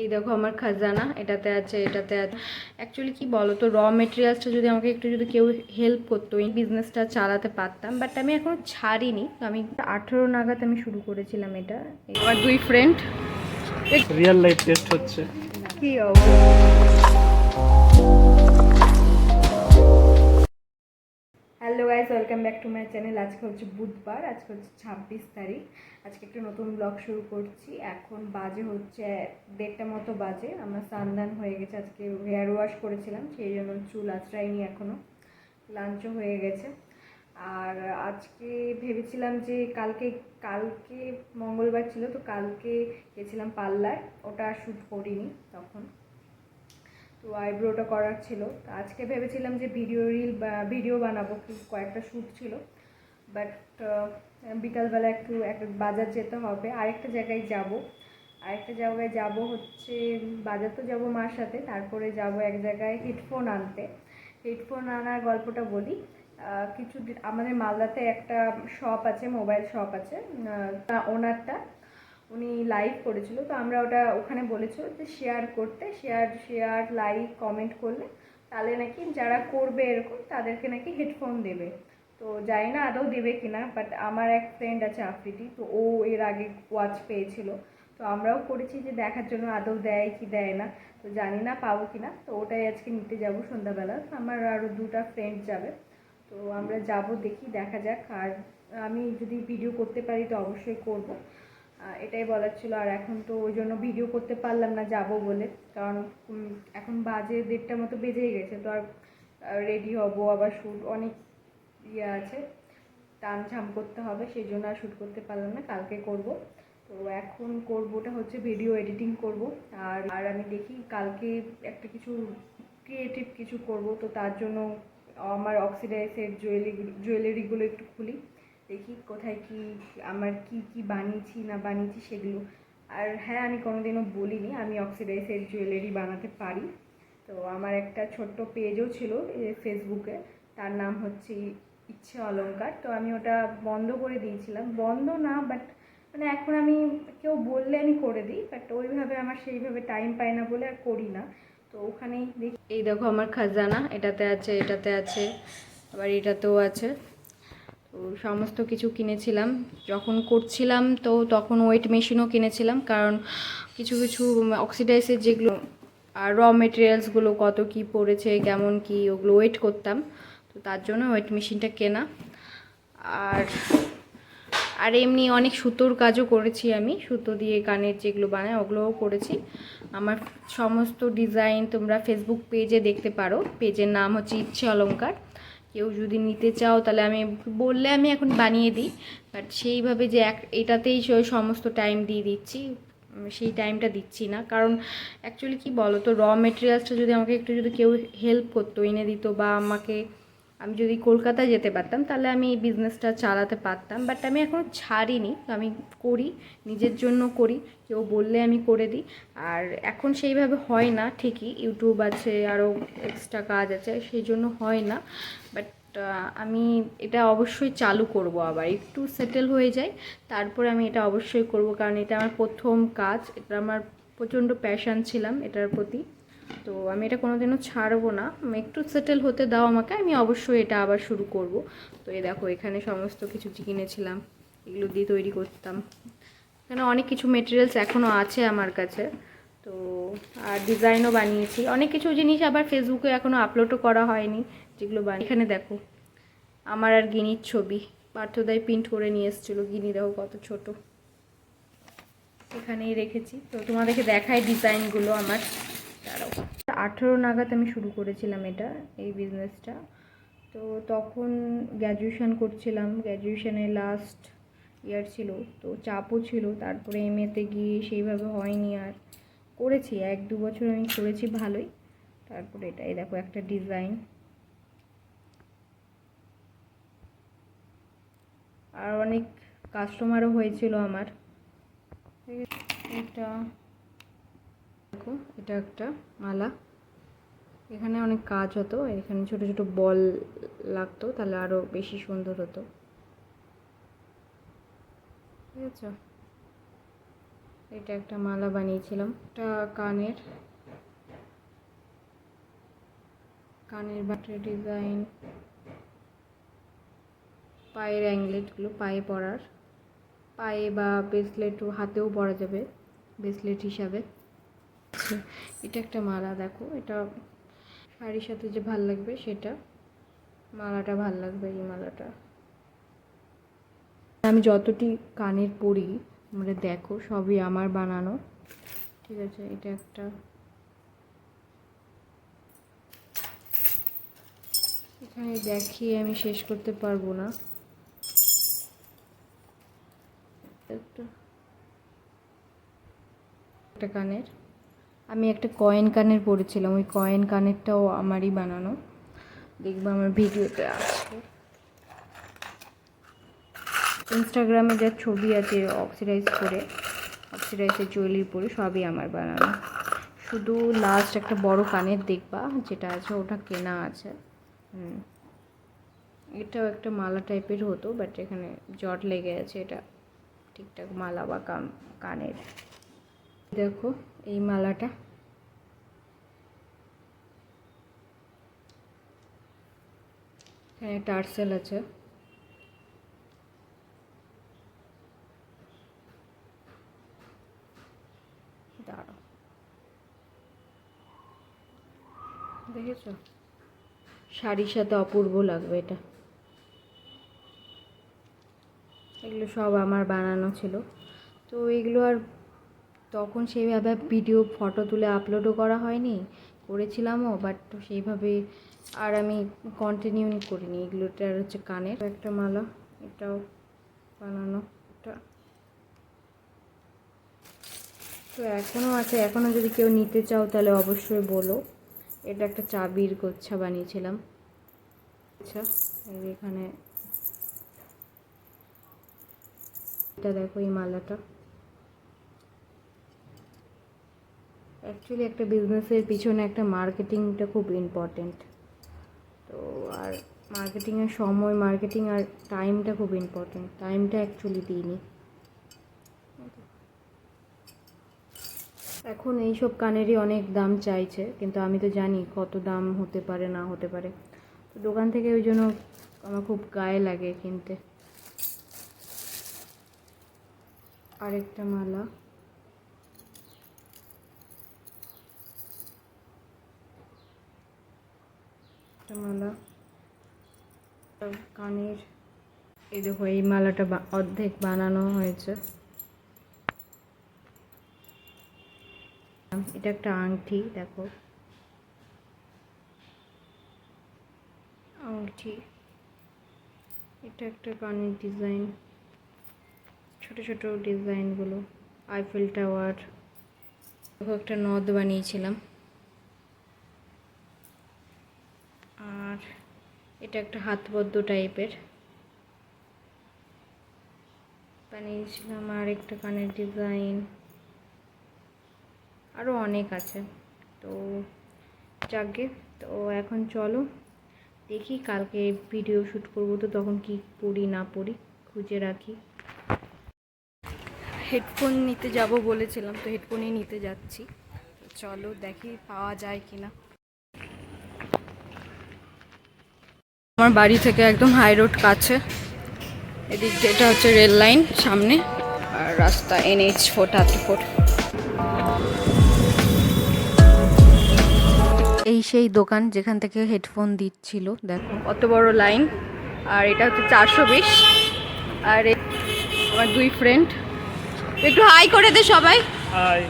এই দেখো আমার খাজানা, এটাতে আছে, এটাতে আছে। অ্যাকচুয়ালি কি বলো তো, র মেটেরিয়ালসটা যদি আমাকে একটু যদি কেউ হেল্প করতো এই বিজনেসটা চালাতে পারতাম, বাট আমি এখনো ছাড়িনি। আমি 18 নাগাদ আমি শুরু করেছিলাম এটা। আমার দুই ফ্রেন্ড রিয়েল লাইফ টেস্ট হচ্ছে। কি hello guys, welcome back to my channel. আজকে হচ্ছে বুধবার, আজকে হচ্ছে 26 তারিখ। আজকে একটা নতুন ব্লগ শুরু করছি। এখন বাজে হচ্ছে 1:30 মতো বাজে। আমার স্নান হয়ে গেছে, আজকে হেয়ার ওয়াশ করেছিলাম, সেই জন্য চুল আঁচড়াইনি এখনও। লাঞ্চও হয়ে গেছে। আর আজকে ভেবেছিলাম যে কালকে কালকে মঙ্গলবার ছিল, তো কালকে গেছিলাম পার্লার, ওটা শ্যুট করিনি তখন। তো আইব্রোটা করার ছিল। তো আজকে ভেবেছিলাম যে ভিডিও বানাবো, কয়েকটা শ্যুট ছিল, বাট বিকালবেলা একটু বাজার যেতে হবে, আরেকটা জায়গায় যাব হচ্ছে বাজার। তো যাবো মার সাথে, তারপরে যাব এক জায়গায় হেডফোন আনতে। হেডফোন আনার গল্পটা বলি। কিছুদিন আমাদের মালদাতে একটা শপ আছে, মোবাইল শপ আছে, ওনারটা উনি লাইভ করেছিল। তো আমরা ওখানে বলেছিল যে শেয়ার করতে, শেয়ার লাইক কমেন্ট করলে তাহলে নাকি যারা করবে এরকম তাদেরকে নাকি হেডফোন দেবে। তো জানি না আদৌ দেবে কিনা, বাট আমার এক ফ্রেন্ড আছে আফ্রিদি, তো ও এর আগে ওয়াচ পেয়েছিল। তো আমরাও করেছি যে দেখার জন্য আদৌ দেয় কি দেয় না। তো জানি না পাবো কিনা। তো ওটাই আজকে নিতে যাব সন্ধ্যাবেলা। আমার আরও দুটা ফ্রেন্ড যাবে। তো আমরা যাব, দেখি, দেখা যাক। আর আমি যদি ভিডিও করতে পারি তো অবশ্যই করব, এটাই বলার ছিল। আর এখন তো ওই জন্য ভিডিও করতে পারলাম না যাব বলে, কারণ এখন বাজে 1:30 মতো বেজেই গেছে। তো আর রেডি হব, আবার শ্যুট অনেক আছে, টান ঝাম করতে হবে, সেই জন্য আর শ্যুট করতে পারলাম না, কালকে করব। তো এখন করবোটা হচ্ছে ভিডিও এডিটিং করব। আর আমি দেখি কালকে একটা কিছু ক্রিয়েটিভ কিছু করব। তো তার জন্য আমার অক্সিডাইজের জুয়েলারিগুলো একটু খুলি, দেখি কোথায় কি আমার কি বানিয়েছি না বানিয়েছি সেগুলো। আর হ্যাঁ, আমি কোনোদিনও বলিনি আমি অক্সিডাইজের জুয়েলারি বানাতে পারি। তো আমার একটা ছোট্ট পেজও ছিল ফেসবুকে, তার নাম হচ্ছে ইচ্ছে অলংকার। তো আমি ওটা বন্ধ করে দিয়েছিলাম, বন্ধ না, বাট মানে এখন আমি কেউ বললে আমি করে দিই, বাট ওইভাবে আমার সেইভাবে টাইম পাই না বলে আর করি না। তো ওখানেই দেখি। এই দেখো আমার খাজানা, এটাতে আছে, এটাতে আছে, আবার এটাতেও আছে। তো সমস্ত কিছু কিনেছিলাম যখন করছিলাম। তো তখন ওয়েট মেশিনও কিনেছিলাম, কারণ কিছু কিছু অক্সিডাইজের যেগুলো আর র মেটেরিয়ালসগুলো কত কি পড়েছে, কেমন কি, ওগুলো ওয়েট করতাম। তো তার জন্য ওয়েট মেশিনটা কেনা। আর আর এমনি অনেক সুতোর কাজও করেছি আমি, সুতো দিয়ে কানের যেগুলো বানায় ওগুলোও করেছি। আমার সমস্ত ডিজাইন তোমরা ফেসবুক পেজে দেখতে পারো, পেজের নাম হচ্ছে ইচ্ছে অলংকার। কেউ যদি নিতে চাও তাহলে আমি বললে আমি এখন বানিয়ে দিই, বাট সেইভাবে যে এটাতেই সমস্ত টাইম দিয়ে দিচ্ছি সেই টাইমটা দিচ্ছি না। কারণ অ্যাকচুয়ালি কি বলো তো, র মেটেরিয়ালসটা যদি আমাকে একটু যদি কেউ হেল্প করতো, এনে দিত, বা আমি যদি কলকাতায় যেতে পারতাম তাহলে আমি এই বিজনেসটা চালাতে পারতাম, বাট আমি এখনও ছাড়িনি। আমি করি, নিজের জন্য করি, কেউ বললে আমি করে দিই। আর এখন সেইভাবে হয় না ঠিকই, ইউটিউব আছে, আরও এক্সট্রা কাজ আছে, সেই জন্য হয় না। বাট আমি এটা অবশ্যই চালু করব, আবার একটু সেটেল হয়ে যাই তারপরে আমি এটা অবশ্যই করব, কারণ এটা আমার প্রথম কাজ, এটা আমার প্রচণ্ড প্যাশন ছিলাম এটার প্রতি। তো আমি এটা কোনোদিনও ছাড়বো না, একটু সেটেল হতে দাও আমাকে, আমি অবশ্যই এটা আবার শুরু করব। তো এই দেখো এখানে সমস্ত কিছু কিনেছিলাম, এগুলো দিয়ে তৈরি করতাম। এখানে অনেক কিছু মেটেরিয়ালস এখনও আছে আমার কাছে। তো আর ডিজাইনও বানিয়েছি, অনেক কিছু জিনিস আবার ফেসবুকে এখনও আপলোডও করা হয়নি, যেগুলো এখানে দেখো আমার আর গিনির ছবি, পার্থদাই প্রিন্ট করে নিয়ে এসেছিলো। গিনি দেখো কত ছোট, এখানেই রেখেছি। তো তোমাদেরকে দেখাই ডিজাইনগুলো আমার। দাঁড়াও, 18 নাগাদ আমি শুরু করেছিলাম এই বিজনেসটা। তো তখন গ্র্যাজুয়েশন করছিলাম, গ্র্যাজুয়েশনের লাস্ট ইয়ার ছিল, তো চাপও ছিল। তারপরে এমএতে গিয়ে সেইভাবে হয়নি, আর করেছি 1-2 বছর আমি করেছি ভালোই। তারপরে এটাই দেখো একটা ডিজাইন, আর অনেক কাস্টমারও হয়েছিল আমার। এটা দেখো, এটা একটা মালা, এখানে অনেক কাজ হতো, এখানে ছোট ছোট বল লাগতো, তাহলে আরও বেশি সুন্দর হতো, ঠিক আছে। এটা একটা মালা বানিয়েছিলাম, একটা কানের বাটের ডিজাইন, পায়ের অ্যাংলেটগুলো, পায়ে পরার, পায়ে বা ব্রেসলেটও হাতেও পরা যাবে ব্রেসলেট হিসাবে। এটা একটা মালা, দেখো এটা শাড়ির সাথে যে ভাল লাগবে সেটা, মালাটা ভাল লাগবে এই মালাটা। আমি যতটি কানের পরি মানে দেখো সবই আমার বানানো, ঠিক আছে। এটা একটা, এখানে দেখিয়ে আমি শেষ করতে পারবো না। একটা কানের, আমি একটা কয়েন কানের পরেছিলাম, ওই কয়েন কানেরটাও আমারই বানানো, দেখবো আমার ভিডিওতে আছে। ইনস্টাগ্রামে যা ছবি আছে অক্সিডাইজের জুয়েলারি পরে সবই আমার বানানো। শুধু লাস্ট একটা বড় কানের দেখবা যেটা আছে ওটা কেনা আছে। এটাও একটা মালা টাইপের হতো, বাট এখানে জট লেগে আছে, এটা ঠিকঠাক মালা বা কানের। দেখো এই মালাটা, এখানে টার্সেল আছে, দাঁড়াও দেখেছো, শাড়ির সাথে অপূর্ব লাগবে এটা। এগুলো সব আমার বানানো ছিল, তো এগুলো আর তখন সেইভাবে ভিডিও ফটো তুলে আপলোডও করা হয়নি, করেছিলামও বাট সেইভাবে আর আমি কন্টিনিউ করিনি। এগুলোটার হচ্ছে কানের একটা মালা, এটাও বানানো, এটা তো এখনও আছে, এখনও যদি কেউ নিতে চাও তাহলে অবশ্যই বলো। এটা একটা চাবির গোচ্ছা বানিয়েছিলাম। আচ্ছা এখানে এটা দেখো, এই মালাটা অ্যাকচুয়ালি একটা বিজনেসের পিছনে একটা মার্কেটিংটা খুব ইম্পর্টেন্ট, তো আর মার্কেটিংয়ের সময়, মার্কেটিং আর টাইমটা খুব ইম্পর্টেন্ট, টাইমটা অ্যাকচুয়ালি দিইনি। এখন এইসব কানেরই অনেক দাম চাইছে, কিন্তু আমি তো জানি কত দাম হতে পারে না হতে পারে, তো দোকান থেকে ওই জন্য আমার খুব গায়ে লাগে কিনতে। আরেকটা মালা, একটা মালা কানের, এই দেখো এই মালাটা অর্ধেক বানানো হয়েছে। এটা একটা আংটি, দেখো আংটি, এটা একটা কানের ডিজাইন, ছোট ছোট ডিজাইনগুলো, আইফেল টাওয়ার, দেখো একটা নথ বানিয়েছিলাম। আর এটা একটা হাতবদ্ধ টাইপের বানিয়েছিলাম, আর একটা কানের ডিজাইন, আরও অনেক আছে। তো যাকে, তো এখন চলো দেখি, কালকে ভিডিও শ্যুট করবো, তো তখন কি পরি না পরি খুঁজে রাখি। হেডফোন নিতে যাব বলেছিলাম, তো হেডফোনই নিতে যাচ্ছি, তো চলো দেখি পাওয়া যায় কি না। আমার বাড়ি থেকে একদম হাই রোড কাছে, এদিক যেটা হচ্ছে রেল লাইন সামনে, আর রাস্তা NH 434। এই সেই দোকান যেখান থেকে হেডফোন দিচ্ছিল, দেখো কত বড় লাইন, আর এটা হচ্ছে 420। আর আমার দুই ফ্রেন্ড, একটু হাই করে দে সবাই। হাই।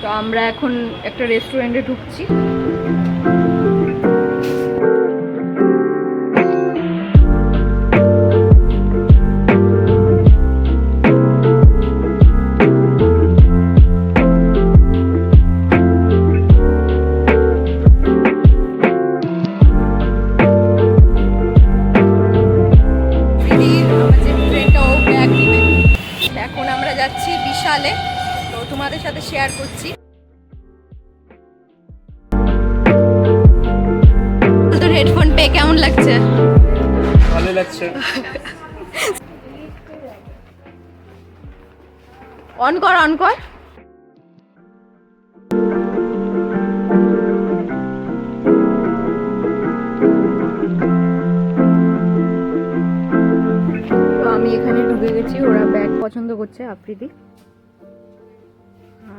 তো আমরা এখন একটা রেস্টুরেন্টে ঢুকছি। এখন আমরা যাচ্ছি বিশালে, তো তোমাদের সাথে শেয়ার করছি। তোর হেডফোন পেয়ে কেমন লাগছে? ভালো লাগছে। অন কর অন কর। তো আমি এখানে ঢুকে গেছি, ওরা ব্যাগ পছন্দ করছে আফ্রিদি,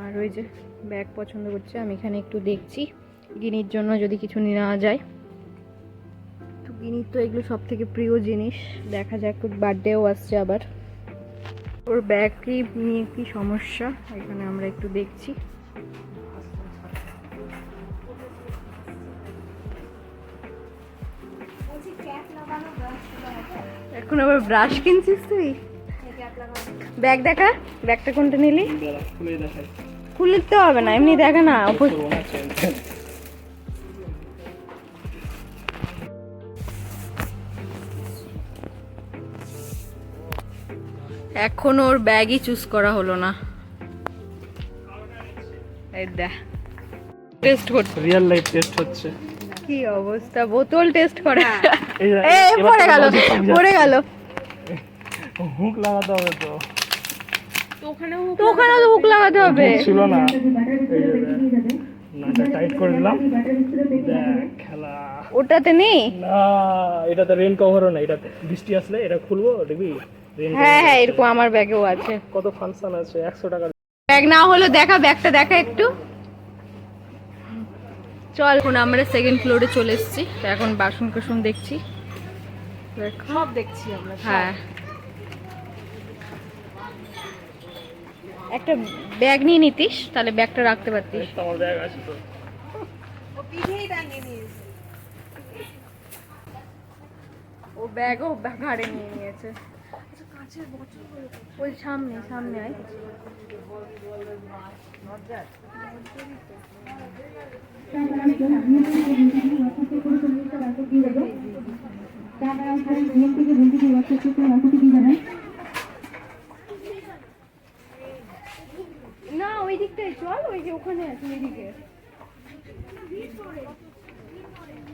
আর ওই যে ব্যাগ পছন্দ করছে। আমি এখানে একটু দেখছি গিনির জন্য যদি কিছু নেওয়া যায়। তো গিনির তো এগুলো সব থেকে প্রিয় জিনিস, দেখা যাক, বার্থডেও আসছে আবার। ওর ব্যাগ কি নিয়ে কি সমস্যা এখানে আমরা একটু দেখছি। এখন আবার ব্রাশ কিনছিস তুই? ব্যাগ দেখা, ব্যাগটা কোনটা নিলি? খুলে দেখাই। খুলতে হবে না, এমনি দেখা না। এখন ওর ব্যাগই চুজ করা হলো না। এই দেখ, টেস্ট করছে, রিয়েল লাইফ টেস্ট হচ্ছে। কি অবস্থা, বোতল টেস্ট করে। এই যে, এই এবার পড়ে তো গেল, logic বুঝাচ্ছে। পড়ে গেল। হুক লাগাতে হবে তো। তো ওখানেও তো হুক লাগাতে হবে। হুক ছিল না। এই যে দেখ, নাটা টাইট করে দিলাম। দেখ খেলা। ওটাতে নেই। না, এটাতে রেন কভারও না। এটাতে বৃষ্টি আসলে এটা খুলবো, দেখবি রেন হ্যাঁ হ্যাঁ, এরকম আমার ব্যাগেও আছে। কত ফাংশন আছে। 100 টাকা। ব্যাগ না হলো দেখা, ব্যাগটা দেখা একটু। চল, এখন আমরা সেকেন্ড ফ্লোরে চলে এসেছি। তো এখন বাসন কুসন দেখছি, সব দেখছি আমরা। হ্যাঁ, একটা ব্যাগ নিয়ে নিতিস, তাহলে ব্যাগটা রাখতে পারতিস। আমার ব্যাগ আছে তো। ও ব্যাগও ঘাড়ে নিয়ে নিয়েছে। ওই সামনে সামনে আয়। না, ওই দিকটাই চল, ওই যে ওখানে আছে ওইদিকে।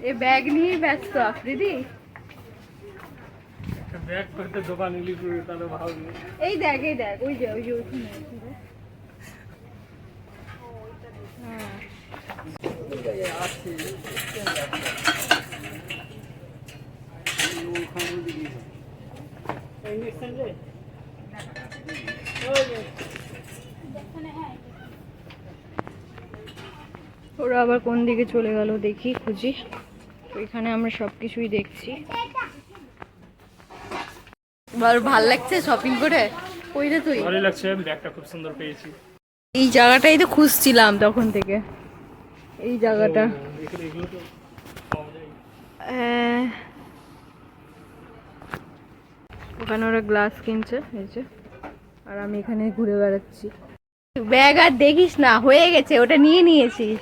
এ ব্যাগ নিয়ে ব্যস্ত আফ্রিদি। ব্যাগ করতে দোকান ইলি করে তাহলে ভাবি। এই দেখ ওই যে ওইখানে আছে রে। হ্যাঁ, ওরা আবার কোন দিকে চলে গেল দেখি, খুঁজি। তো এখানে আমরা সবকিছুই দেখছি। ভাল লাগছে শপিং করে? কই রে তুই? ভালোই লাগছে, ব্যাগটা খুব সুন্দর পেয়েছি। এই জায়গাটাই তো খুঁজছিলাম তখন থেকে, এই জায়গাটা। এগুলো তো পাওয়া যায়। ওখানে ওরা গ্লাস কিনছে, এই যে, আর আমি এখানে ঘুরে বেড়াচ্ছি। ব্যাগ আর দেখিস না, হয়ে গেছে, ওটা নিয়ে নিয়েছিস।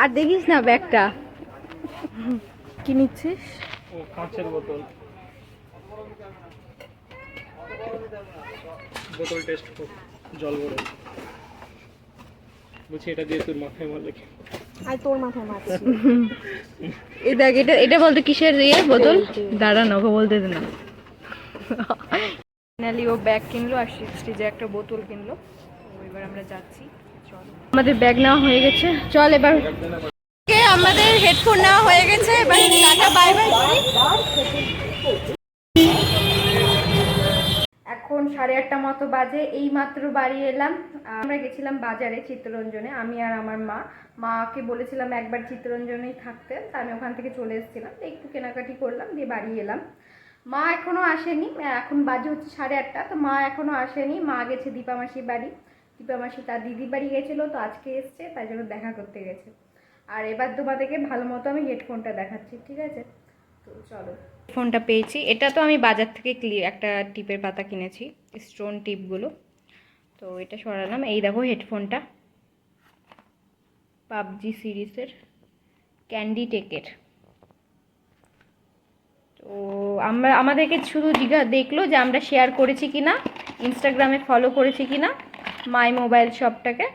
আর দেখিস না ব্যাগটা। কি নিচ্ছিস? ও কাঁচের বোতল। বোতল টেস্ট কর, জল ভরে। বুঝছি এটা দিয়ে তোর মাথায় মারলে কি? আর তোর মাথায় মারছি। এই দেখ, এটা বলতে কিসের ইয়ে বোতল? দাঁড়া না, ওকে বলতে দে না। ফাইনালি ও ব্যাগ কিনলো আর সিক্সটি একটা বোতল কিনলো। এবার আমরা যাচ্ছি, চল। আমাদের ব্যাগ নেওয়া হয়ে গেছে, চল এবার। আমাদের হেডফোন নেওয়া হয়ে গেছে, এবার টাটা বাই বাই। এখন 8:30 মতো বাজে, এই মাত্র বাড়ি এলাম। আমরা গেছিলাম বাজারে চিত্তরঞ্জনে, আমি আর আমার মাকে বলেছিলাম একবার চিত্তরঞ্জনেই থাকতে, তা আমি ওখান থেকে চলে এসেছিলাম, একটু কেনাকাটি করলাম, দিয়ে বাড়ি এলাম। মা এখনো আসেনি, এখন বাজে হচ্ছে 8:30। তো মা এখনো আসেনি, মা গেছে দীপা মাসির বাড়ি। দীপা মাসি তার দিদির বাড়ি গেছিলো, তো আজকে এসছে, তাই জন্য দেখা করতে গেছে। আর এবার তোমাদেরকে ভালো মতো আমি হেডফোনটা দেখাচ্ছি, ঠিক আছে? তো চলো। ফোনটা পেয়েছি, এটা তো আমি বাজার থেকে একটা টিপের পাতা কিনেছি, স্টোন টিপগুলো। তো এটা সরালাম, এই দেখো হেডফোনটা, পাবজি সিরিজের, ক্যান্ডি টেকের। তো আমাদেরকে শুধু দেখলো যে আমরা শেয়ার করেছি কিনা, ইনস্টাগ্রামে ফলো করেছি কিনা মাই মোবাইল শপটাকে।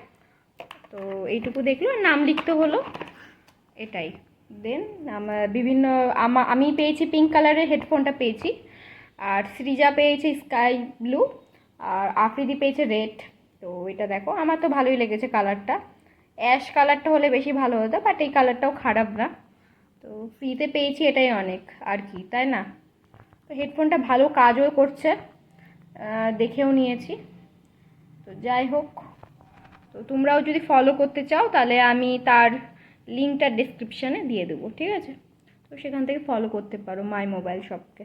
তো এইটুকু দেখলো, নাম লিখতে হলো, এটাই। দেন আমি পেয়েছি পিঙ্ক কালারের হেডফোনটা পেয়েছি, আর সৃজা পেয়েছে স্কাই ব্লু, আর আফ্রিদি পেয়েছে রেড। তো এটা দেখো, আমার তো ভালোই লেগেছে কালারটা। অ্যাশ কালারটা হলে বেশি ভালো হতো, বাট এই কালারটাও খারাপ না। তো ফ্রিতে পেয়েছি, এটাই অনেক আর কি, তাই না? তো হেডফোনটা ভালো কাজও করছে, দেখেও নিয়েছি। তো যাই হোক, তো তোমরাও যদি ফলো করতে চাও তাহলে আমি তার লিঙ্কটা ডেসক্রিপশানে দিয়ে দেবো, ঠিক আছে? তো সেখান থেকে ফলো করতে পারো মাই মোবাইল শপকে।